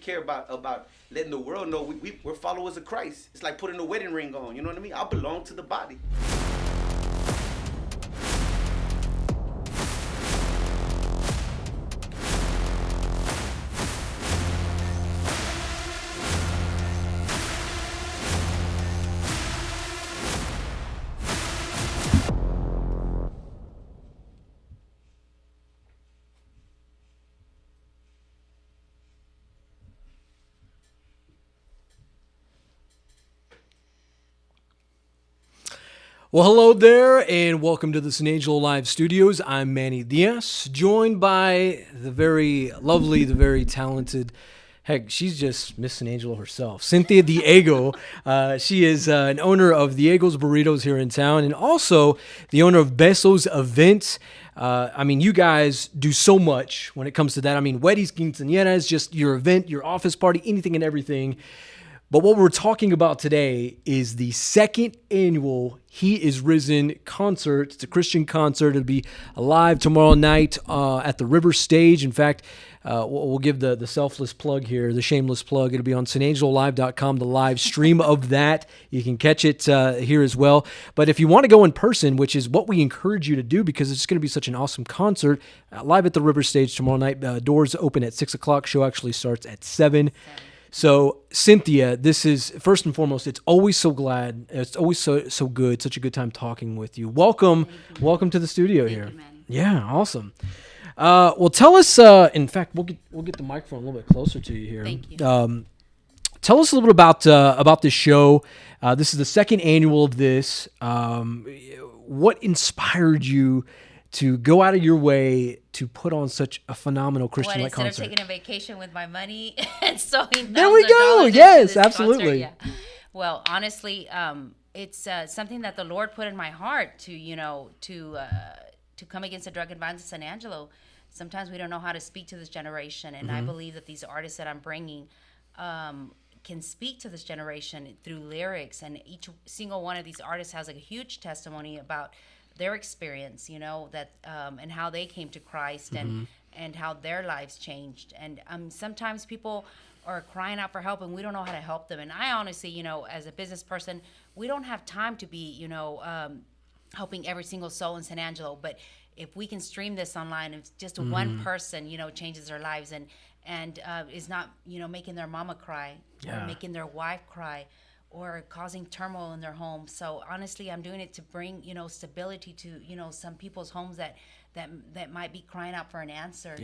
care about letting the world know we're followers of Christ. It's like putting a wedding ring on. You know what I mean? I belong to the body. Well, hello there, and welcome to the San Angelo Live Studios. I'm Manny Diaz, joined by the very lovely, the very talented, heck, she's just Miss San Angelo herself, Cynthia Diego. She is an owner of Diego's Burritos here in town, and also the owner of Besos Events. You guys do so much when it comes to that. I mean, weddings, quinceañeras, just your event, your office party, anything and everything. But what we're talking about today is the second annual He Is Risen concert. It's a Christian concert. It'll be live tomorrow night at the River Stage. In fact, we'll give the selfless plug here, the shameless plug. It'll be on sanangelolive.com, the live stream of that. You can catch it here as well. But if you want to go in person, which is what we encourage you to do because it's going to be such an awesome concert, live at the River Stage tomorrow night. Doors open at 6 o'clock. Show actually starts at 7. So, Cynthia, this is, first and foremost, it's always so good, such a good time talking with you. Welcome to the studio here. Thank you, Manny. Yeah, awesome. Well, tell us, in fact, we'll get the microphone a little bit closer to you here. Thank you. Tell us a little bit about this show. This is the second annual of this. What inspired you to go out of your way to put on such a phenomenal Christian-like concert? Instead of taking a vacation with my money and sewing there we go. into Yes, this absolutely. concert, yeah. Well, honestly, it's something that the Lord put in my heart to come against the drug and violence in San Angelo. Sometimes we don't know how to speak to this generation, and I believe that these artists that I'm bringing can speak to this generation through lyrics, and each single one of these artists has a huge testimony about their experience, that and how they came to Christ and how their lives changed. And sometimes people are crying out for help and we don't know how to help them. And I honestly, as a business person, we don't have time to be, helping every single soul in San Angelo. But if we can stream this online, if just one person, changes their lives and is not, making their mama cry or making their wife cry, or causing turmoil in their home. So honestly, I'm doing it to bring, stability to, some people's homes that might be crying out for an answer,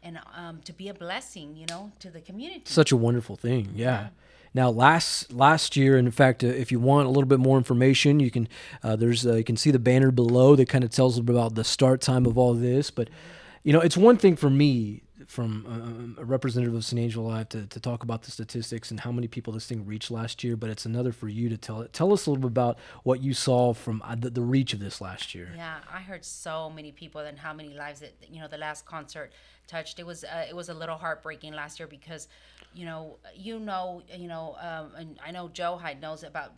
and to be a blessing, to the community. Such a wonderful thing. Yeah. Now, last year, in fact, if you want a little bit more information, you can you can see the banner below that kind of tells about the start time of all this. But it's one thing for me, from a representative of San Angelo Live, to talk about the statistics and how many people this thing reached last year, but it's another for you to tell us a little bit about what you saw from the reach of this last year. Yeah, I heard so many people and how many lives that the last concert touched. It was a little heartbreaking last year because and I know Joe Hyde knows about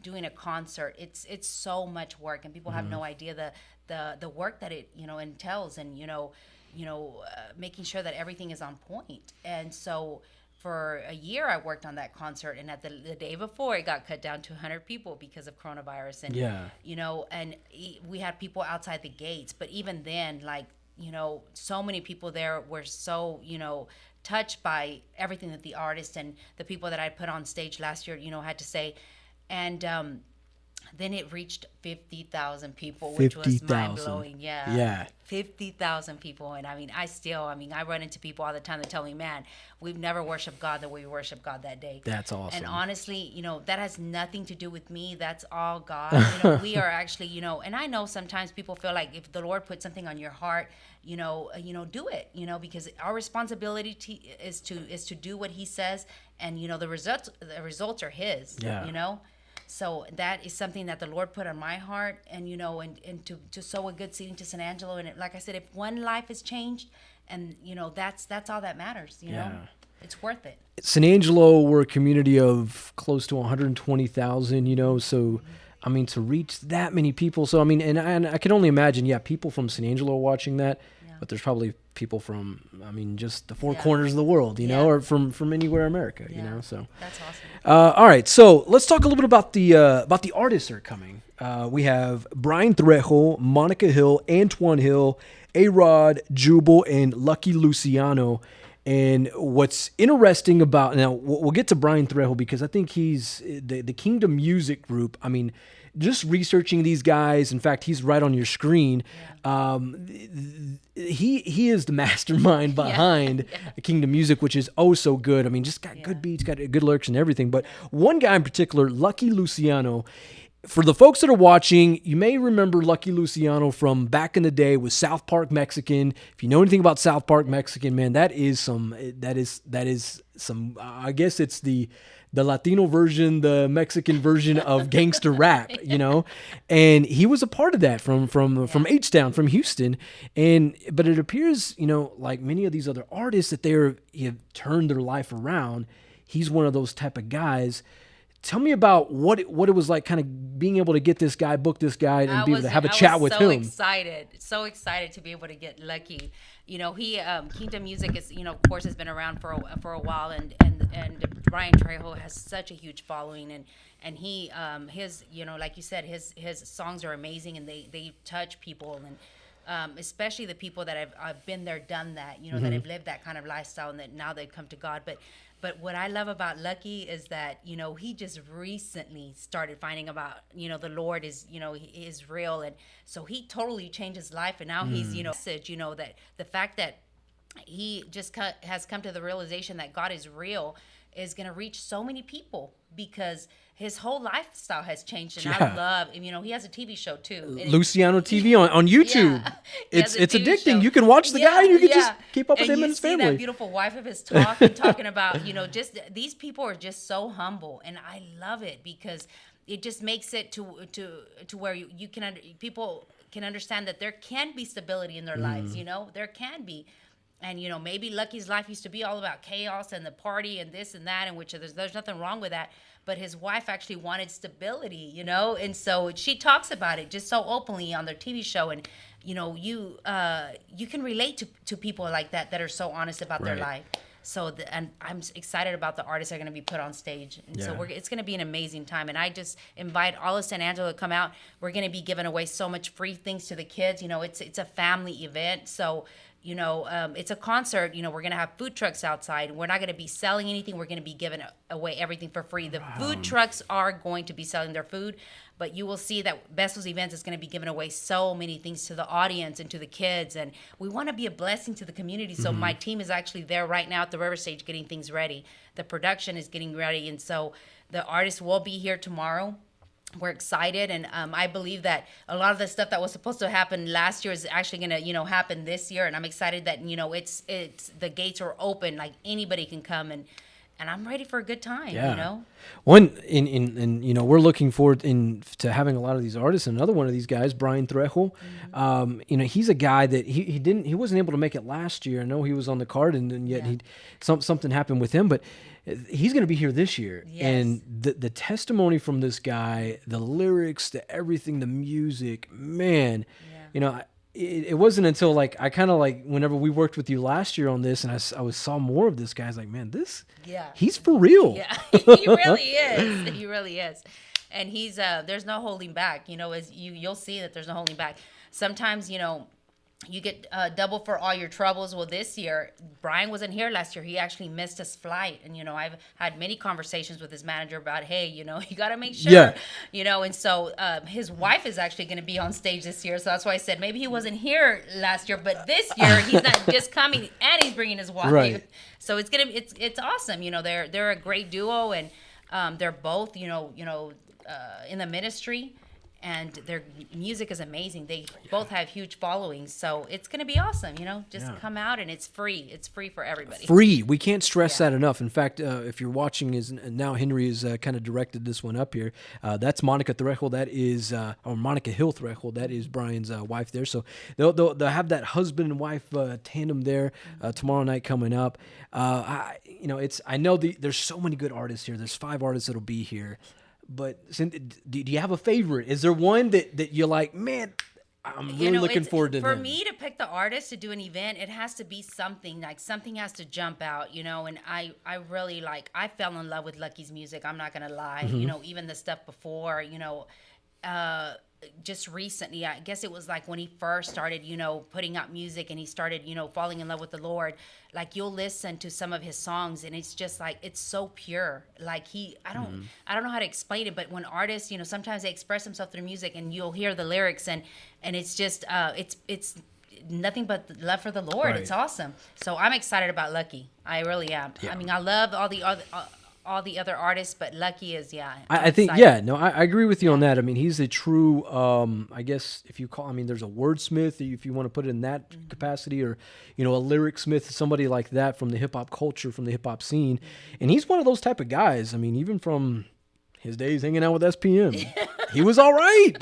doing a concert. It's so much work, and people have no idea the work that it entails, and making sure that everything is on point. And so for a year I worked on that concert, and at the day before it got cut down to 100 people because of coronavirus. And and we had people outside the gates, but even then, so many people there were so touched by everything that the artists and the people that I put on stage last year had to say. And then it reached 50,000 people, which was mind-blowing. Yeah. 50,000 people. And I run into people all the time that tell me, man, we've never worshiped God the way we worship God that day. That's awesome. And honestly, that has nothing to do with me. That's all God. We are actually, and I know sometimes people feel like if the Lord put something on your heart, do it, because our responsibility is to do what He says, and the results are His. So that is something that the Lord put on my heart, and and to sow a good seed into San Angelo. And like I said, if one life is changed, and that's all that matters. It's worth it. San Angelo, we're a community of close to 120,000. So to reach that many people. So and I can only imagine, people from San Angelo are watching that. but there's probably people from, I mean, just the four corners of the world, you know, or from anywhere in America, you know. So that's awesome. All right, so let's talk a little bit about the artists that are coming. We have Brian Trejo, Monica Hill, Antoine Hill, A-Rod, Jubal, and Lucky Luciano. And what's interesting about, now we'll get to Brian Trejo because I think he's the Kingdom Music Group. I mean, just researching these guys. In fact, he's right on your screen. He is the mastermind behind Kingdom Music, which is oh so good. I mean, just got good beats, got good lyrics and everything. But one guy in particular, Lucky Luciano. For the folks that are watching, you may remember Lucky Luciano from back in the day with South Park Mexican. If you know anything about South Park Mexican, man, that is some. I guess it's the Latino version, the Mexican version of gangster rap, you know. And he was a part of that from H-Town, from Houston. But it appears, you know, like many of these other artists that have turned their life around. He's one of those type of guys. Tell me about what it was like, kind of being able to get this guy, book this guy, and be able to have a chat with him. So excited to be able to get Lucky. You know, he Kingdom Music is, you know, of course, has been around for a while, and Brian Trejo has such a huge following, and he his, you know, like you said, his songs are amazing, and they touch people, and especially the people that have been there, done that, you know, that have lived that kind of lifestyle, and that now they've come to God. But what I love about Lucky is that, you know, he just recently started finding about, you know, the Lord is, you know, he is real. And so he totally changed his life. And now he's, you know, that the fact that he just has come to the realization that God is real is going to reach so many people because his whole lifestyle has changed. And I love, you know, he has a TV show too. Luciano TV on YouTube. Yeah. It's addicting. Show. You can watch the guy and you can just keep up with him and his family. And you see that beautiful wife of his talking about, you know, just these people are just so humble. And I love it because it just makes it to where people can understand that there can be stability in their lives, you know, there can be. And, you know, maybe Lucky's life used to be all about chaos and the party and this and that, and which there's nothing wrong with that. But his wife actually wanted stability, you know, and so she talks about it just so openly on their TV show. And, you know, you can relate to people like that are so honest about their life. So, and I'm excited about the artists that are going to be put on stage. And so it's going to be an amazing time. And I just invite all of San Angelo to come out. We're going to be giving away so much free things to the kids. You know, it's a family event. So, you know, it's a concert. You know, we're going to have food trucks outside. We're not going to be selling anything. We're going to be giving away everything for free. The food trucks are going to be selling their food, but you will see that Besos Events is going to be giving away so many things to the audience and to the kids. And we want to be a blessing to the community. So my team is actually there right now at the River Stage getting things ready. The production is getting ready. And so the artists will be here tomorrow. We're excited, and I believe that a lot of the stuff that was supposed to happen last year is actually going to, you know, happen this year. And I'm excited that, you know, it's the gates are open, like anybody can come, and I'm ready for a good time. You know, in you know, we're looking forward to having a lot of these artists. And another one of these guys, Brian Trejo, you know, he's a guy that he wasn't able to make it last year. I know he was on the card, and yet something happened with him, but he's going to be here this year. And the testimony from this guy, the lyrics, the everything, the music, man, you know, it wasn't until like I kind of like whenever we worked with you last year on this, and I saw more of this guy, I was like, man, he's for real. Yeah, he really is. He really is. And he's there's no holding back. You know, as you'll see that there's no holding back. Sometimes, you know, you get double for all your troubles. Well, this year, Brian wasn't here last year. He actually missed his flight. And, you know, I've had many conversations with his manager about, hey, you know, you got to make sure, you know. And so his wife is actually going to be on stage this year. So that's why I said maybe he wasn't here last year. But this year, he's not just coming and he's bringing his wife. Right. So it's awesome. You know, they're a great duo. And they're both, you know, in the ministry. And their music is amazing. They both have huge followings. So it's going to be awesome, you know. Just come out, and it's free. It's free for everybody. Free. We can't stress that enough. In fact, if you're watching, now Henry has kind of directed this one up here. That's Monica Trejo. That is, or Monica Hill Trejo. That is Brian's wife there. So they'll have that husband and wife tandem there tomorrow night coming up. I know there's so many good artists here. There's 5 artists that'll be here. But do you have a favorite? Is there one that you're like, man, I'm really looking forward to for them. me to pick the artist to do an event. It has to be something like something has to jump out, and I really I fell in love with Lucky's music. I'm not gonna lie, even the stuff before, just recently, I guess it was like when he first started, putting out music and he started, falling in love with the Lord. Like you'll listen to some of his songs and it's just like, it's so pure. Like I don't know how to explain it, but when artists, sometimes they express themselves through music and you'll hear the lyrics and it's just, it's nothing but love for the Lord. Right. It's awesome. So I'm excited about Lucky. I really am. Yeah. I mean, I love all the other artists, but Lucky is, I think, I agree with you on that. I mean, he's a true, I guess if you there's a wordsmith, if you want to put it in that capacity, or, a lyric smith, somebody like that from the hip hop culture, from the hip hop scene. And he's one of those type of guys. I mean, even from his days hanging out with SPM, he was all right.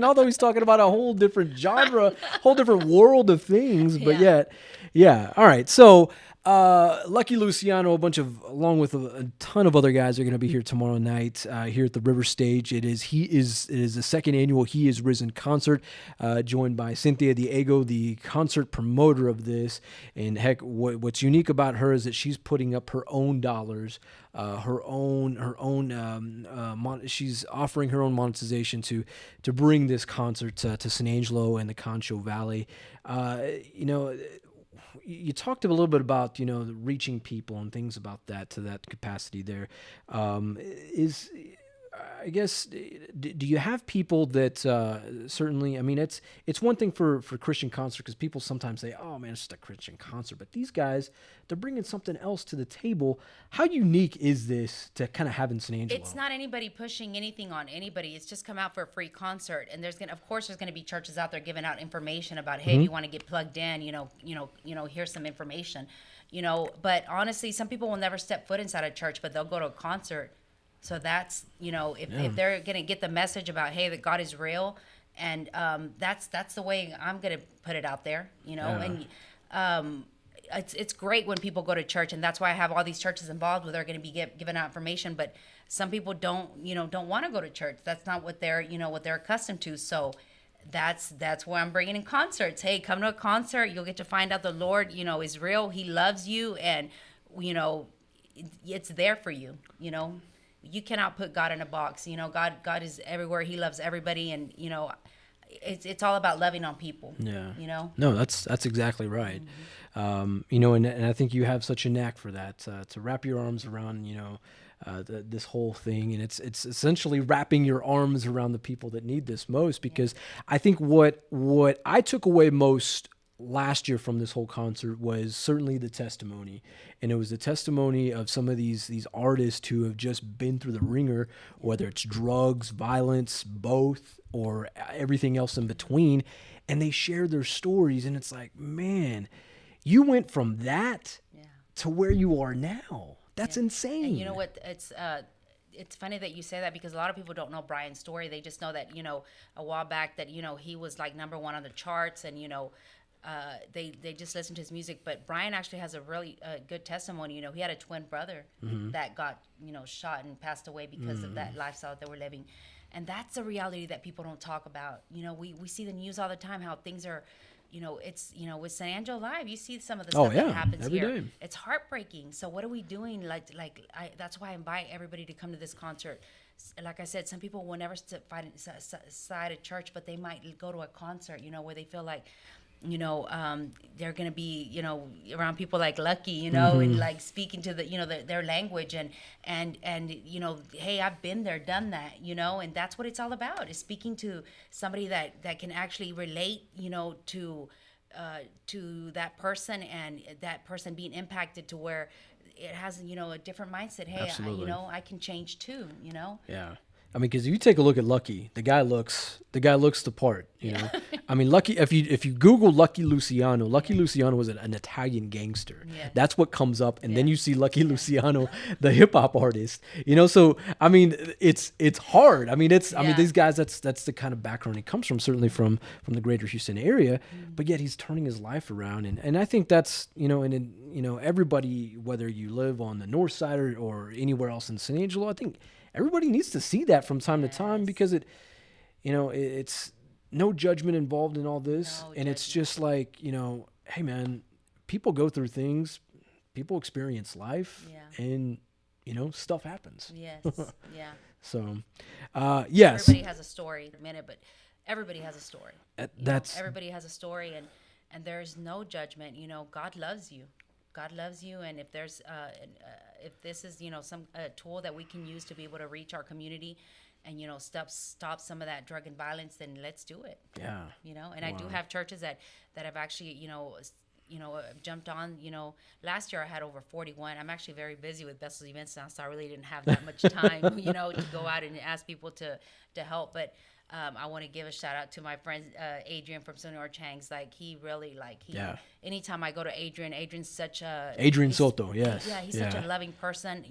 Although he's talking about a whole different genre, whole different world of things, but yet, all right. So, Lucky Luciano, along with a ton of other guys, are going to be here tomorrow night here at the River Stage. It is the second annual He Is Risen concert, joined by Cynthia Diego, the concert promoter of this. And heck, what's unique about her is that she's putting up her own dollars, she's offering her own monetization to bring this concert to San Angelo and the Concho Valley. You talked a little bit about, reaching people and things about that, to that capacity there. I guess, do you have people that certainly, it's one thing for Christian concert, because people sometimes say, oh man, it's just a Christian concert, but these guys, they're bringing something else to the table. How unique is this to kind of have in San Angelo? It's not anybody pushing anything on anybody. It's just come out for a free concert, and there's gonna be churches out there giving out information about, hey, if you want to get plugged in, here's some information, But honestly, some people will never step foot inside a church, but they'll go to a concert. So that's, if they're going to get the message about, hey, that God is real, and that's the way I'm going to put it out there, and it's great when people go to church, and that's why I have all these churches involved where they're going to be giving out information, but some people don't want to go to church. That's not what they're accustomed to. So that's where I'm bringing in concerts. Hey, come to a concert. You'll get to find out the Lord, is real. He loves you, and, it's there for you, You cannot put God in a box. God is everywhere. He loves everybody, and it's all about loving on people. Yeah. No, that's exactly right. Mm-hmm. And I think you have such a knack for that, to wrap your arms around this whole thing, and it's essentially wrapping your arms around the people that need this most. Because I think what I took away most last year from this whole concert was certainly the testimony, and it was the testimony of some of these artists who have just been through the ringer, whether it's drugs, violence, both, or everything else in between, and they share their stories, and it's like, man, you went from that to where you are now. That's insane. And you know what? It's funny that you say that, because a lot of people don't know Brian's story. They just know that, a while back that, he was like #1 on the charts, and, they just listened to his music. But Brian actually has a really good testimony. He had a twin brother that got, shot and passed away because of that lifestyle that they were living. And that's a reality that people don't talk about. We see the news all the time, how things are, it's, with San Angelo Live, you see some of the stuff that happens every here. day. It's heartbreaking. So what are we doing? That's why I invite everybody to come to this concert. Like I said, some people will never step inside a church, but they might go to a concert, where they feel like, they're going to be, around people like Lucky, and like speaking to the, their language, and, hey, I've been there, done that, and that's what it's all about, is speaking to somebody that can actually relate, to that person, and that person being impacted to where it has, a different mindset. Hey, I can change too, Yeah. Because if you take a look at Lucky, the guy looks the part. Lucky. If you Google Lucky Luciano was an Italian gangster. Yeah. That's what comes up, and then you see Lucky Luciano, the hip hop artist. So it's hard. These guys. That's the kind of background he comes from. Certainly from the greater Houston area, but yet he's turning his life around, and I think that's everybody, whether you live on the north side or anywhere else in San Angelo, I think everybody needs to see that from time to time, because it's no judgment involved in all this. No And it's judgment. just like, hey man, people go through things, people experience life, Yeah. and, stuff happens. Yes. Yeah. So, yes. Everybody has a story in a minute, but everybody has a story. Everybody has a story, and there's no judgment. God loves you. God loves you, and if there's if this is some tool that we can use to be able to reach our community, and stop some of that drug and violence, then let's do it. Yeah. And I do have churches that have actually jumped on. Last year I had over 41. I'm actually very busy with Besos Events now, so I really didn't have that much time, to go out and ask people to help. But I want to give a shout out to my friend Adrian from Sonora Changs. Like he really anytime I go to Adrian's such a Adrian Soto, yes. Yeah, he's such a loving person,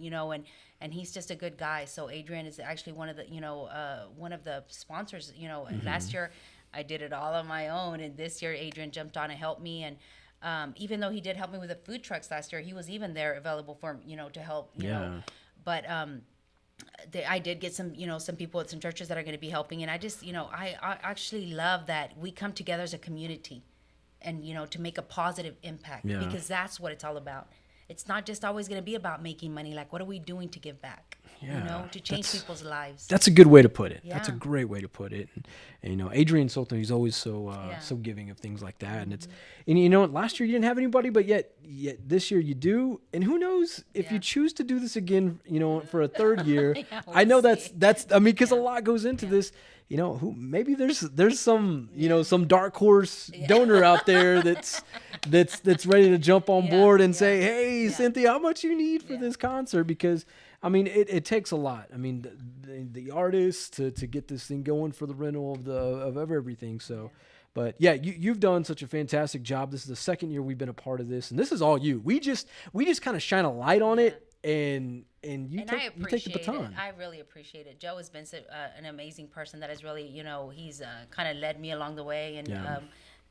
and he's just a good guy. So Adrian is actually one of the sponsors. Last year I did it all on my own, and this year Adrian jumped on and helped me. And even though he did help me with the food trucks last year, he was even there available for to help. You know, but I did get some some people at some churches that are going to be helping, and I just I actually love that we come together as a community, and to make a positive impact, because that's what it's all about. It's not just always going to be about making money. Like, what are we doing to give back? To change people's lives. That's a good way to put it. Yeah. That's a great way to put it. And Adrian Soto, he's always so giving of things like that. Mm-hmm. And last year you didn't have anybody, but yet this year you do. And who knows if you choose to do this again, for a third year. I know that's because a lot goes into this. Who maybe there's some some dark horse donor out there that's ready to jump on board and say, hey, Cynthia, how much you need for this concert? Because it takes a lot. The artists to get this thing going for the rental of everything. So, but you've done such a fantastic job. This is the second year we've been a part of this, and this is all you. We just kind of shine a light on it, and you take the baton. I really appreciate it. Joe has been an amazing person that has really, he's kind of led me along the way,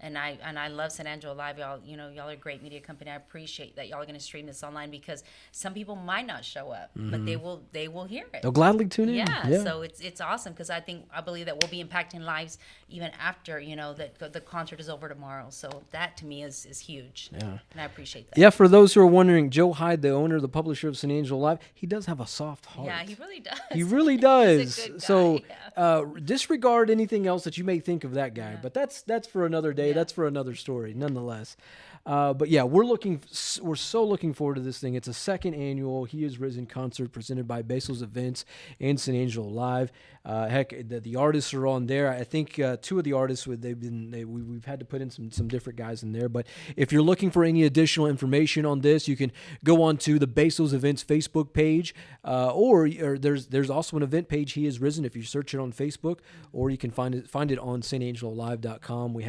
and I love San Angelo Live. Y'all, y'all are a great media company. I appreciate that y'all are going to stream this online, because some people might not show up, but they will hear it. They'll gladly tune in. Yeah. So it's awesome, because I believe that we'll be impacting lives even after that the concert is over tomorrow. So that to me is huge. Yeah. And I appreciate that. Yeah. For those who are wondering, Joe Hyde, the owner, the publisher of San Angelo Live, he does have a soft heart. Yeah, he really does. He really does. He's a good guy, so disregard anything else that you may think of that guy. But that's for another day. That's for another story, nonetheless. But we're so looking forward to this thing. It's a second annual He Is Risen concert presented by Besos Events and San Angelo Live. The artists are on there. I think two of the artists we've had to put in some different guys in there. But if you're looking for any additional information on this, you can go on to the Besos Events Facebook page, or there's also an event page, He Is Risen, if you search it on Facebook, or you can find it on sanangelolive.com. We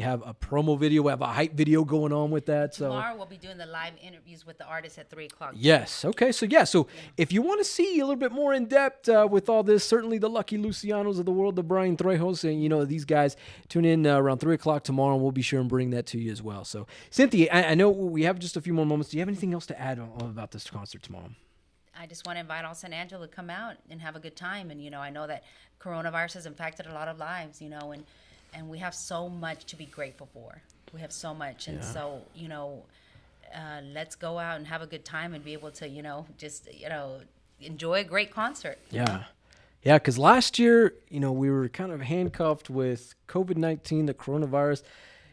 have a promo video, we have a hype video going on with that. So tomorrow we'll be doing the live interviews with the artists at 3:00. Yes. Okay. So if you want to see a little bit more in depth with all this, certainly the Lucky Lucianos of the world, the Brian Trejos, and these guys, tune in around 3:00 tomorrow, and we'll be sure and bring that to you as well. So Cynthia, I know we have just a few more moments. Do you have anything else to add about this concert tomorrow? I just want to invite all San Angelo to come out and have a good time. And I know that coronavirus has impacted a lot of lives, and we have so much to be grateful for. We have so much, and so let's go out and have a good time and be able to just enjoy a great concert. Yeah, because last year we were kind of handcuffed with COVID-19, the coronavirus.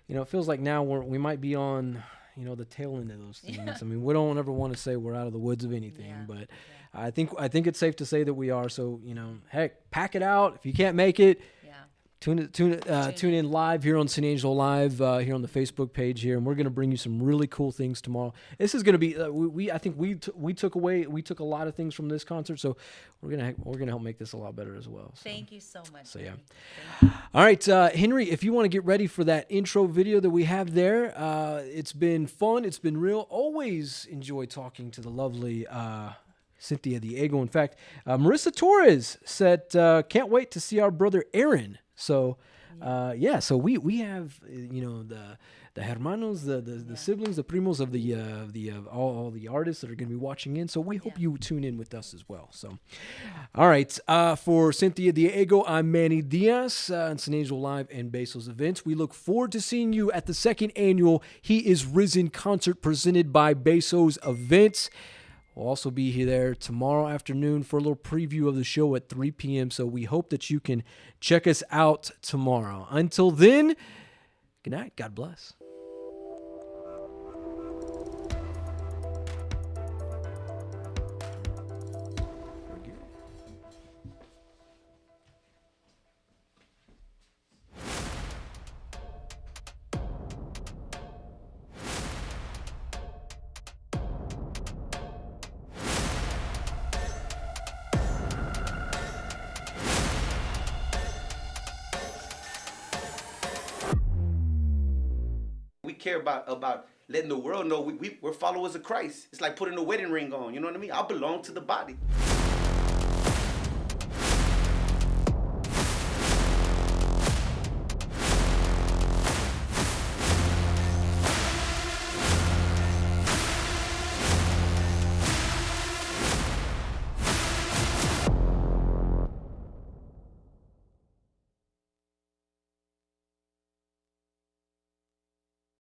It feels like now we might be on the tail end of those things. Yeah. We don't ever want to say we're out of the woods of anything, but I think it's safe to say that we are. So heck, pack it out if you can't make it. Tune in live here on San Angelo Live here on the Facebook page here, and we're going to bring you some really cool things tomorrow. This is going to be I think we took a lot of things from this concert, so we're gonna help make this a lot better as well. So. Thank you so much. So all right, Henry, if you want to get ready for that intro video that we have there, it's been fun. It's been real. Always enjoy talking to the lovely Cynthia Diego. In fact, Marissa Torres said, "Can't wait to see our brother Aaron." So, so we have hermanos, the siblings, the primos of all the artists that are going to be watching in. So we hope you tune in with us as well. So, all right. For Cynthia Diego, I'm Manny Diaz on San Angelo Live and Besos Events. We look forward to seeing you at the second annual He Is Risen concert presented by Besos Events. We'll also be there tomorrow afternoon for a little preview of the show at 3 p.m. So we hope that you can check us out tomorrow. Until then, good night. God bless. We care about letting the world know we're followers of Christ. It's like putting a wedding ring on. You know what I mean? I belong to the body.